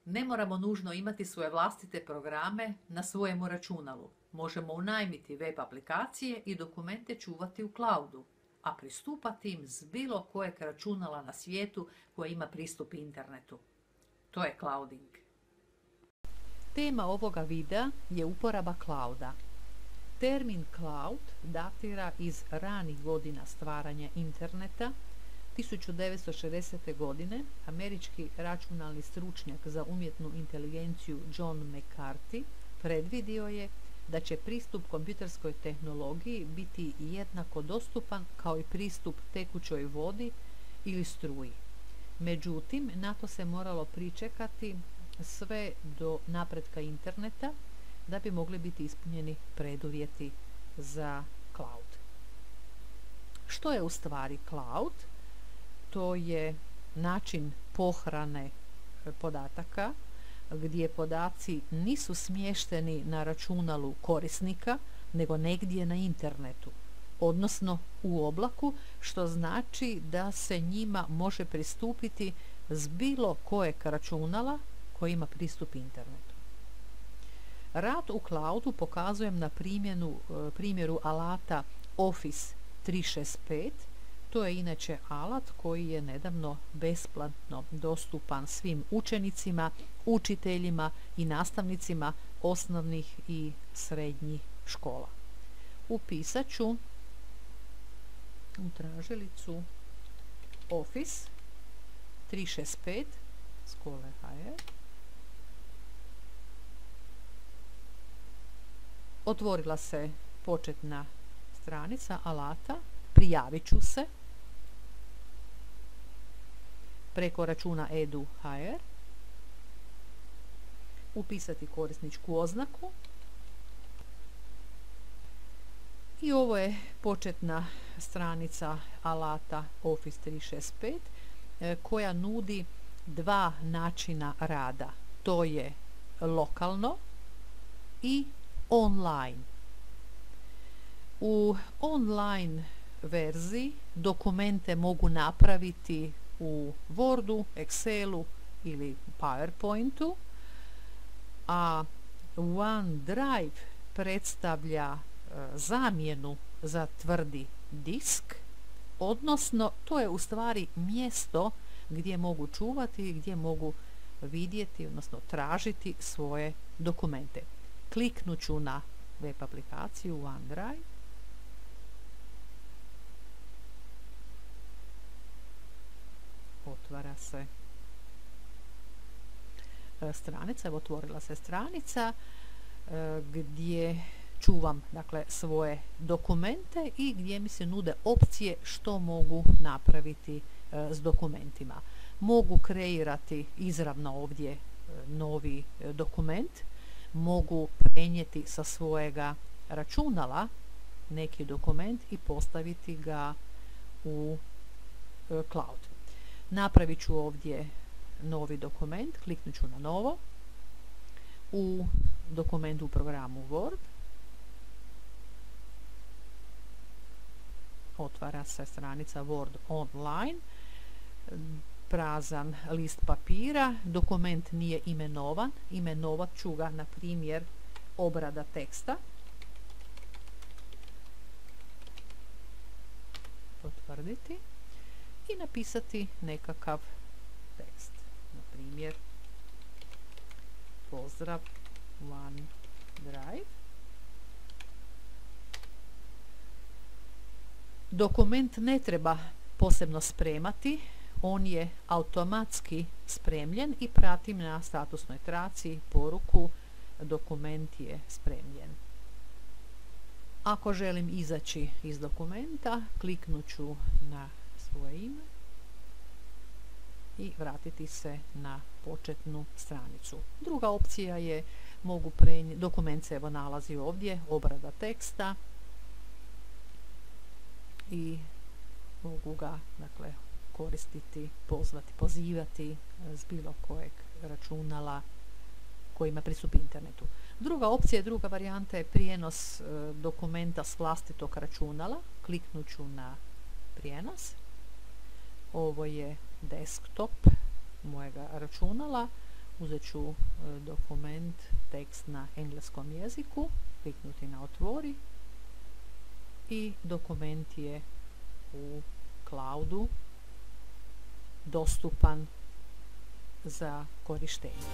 Ne moramo nužno imati svoje vlastite programe na svojemu računalu. Možemo unajmiti web aplikacije i dokumente čuvati u cloudu, a pristupati im s bilo kojeg računala na svijetu koje ima pristup internetu. To je clouding. Tema ovoga videa je uporaba clouda. Termin cloud datira iz ranih godina stvaranja interneta. 1960. godine američki računalni stručnjak za umjetnu inteligenciju John McCarthy predvidio je da će pristup kompjuterskoj tehnologiji biti jednako dostupan kao i pristup tekućoj vodi ili struji. Međutim, na to se moralo pričekati sve do napretka interneta da bi mogli biti ispunjeni preduvjeti za cloud. Što je u stvari cloud? To je način pohrane podataka gdje podaci nisu smješteni na računalu korisnika, nego negdje na internetu, odnosno u oblaku, što znači da se njima može pristupiti s bilo kojeg računala koji ima pristup internetu. Rad u cloudu pokazujem na primjeru alata Office 365. To je inače alat koji je nedavno besplatno dostupan svim učenicima, učiteljima i nastavnicima osnovnih i srednjih škola. Upisat ću u tražilicu Office 365 Schole.hr. Otvorila se početna stranica alata. Prijavit ću se preko računa edu.hr, upisati korisničku oznaku i ovo je početna stranica alata Office 365 koja nudi dva načina rada. To je lokalno i online. U online verziji dokumente mogu napraviti u Wordu, Excelu ili PowerPointu, a OneDrive predstavlja zamjenu za tvrdi disk, odnosno to je u stvari mjesto gdje mogu čuvati, gdje mogu vidjeti, odnosno tražiti svoje dokumente. Kliknut ću na web aplikaciju OneDrive. Otvara se stranica, evo otvorila se stranica gdje čuvam dakle svoje dokumente i gdje mi se nude opcije što mogu napraviti s dokumentima. Mogu kreirati izravno ovdje novi dokument, mogu prenijeti sa svojega računala neki dokument i postaviti ga u cloud. Napravit ću ovdje novi dokument, kliknut ću na novo, u dokumentu u programu Word, otvara se stranica Word online, prazan list papira, dokument nije imenovan, imenovat ću ga na primjer obrada teksta, potvrditi i napisati nekakav tekst. Na primjer, pozdrav OneDrive. Dokument ne treba posebno spremati, on je automatski spremljen i pratim na statusnoj traci poruku dokument je spremljen. Ako želim izaći iz dokumenta, kliknut ću na svoje ime i vratiti se na početnu stranicu. Druga opcija je dokument se evo nalazi ovdje, obrada teksta i mogu ga dakle koristiti, pozivati s bilo kojeg računala koji ima pristup internetu. Druga opcija, druga varijanta je prijenos dokumenta s vlastitog računala. Kliknut ću na prijenos. Ovo je desktop mojega računala. uzet ću dokument, tekst na engleskom jeziku, kliknuti na otvori i dokument je u cloudu dostupan za korištenje.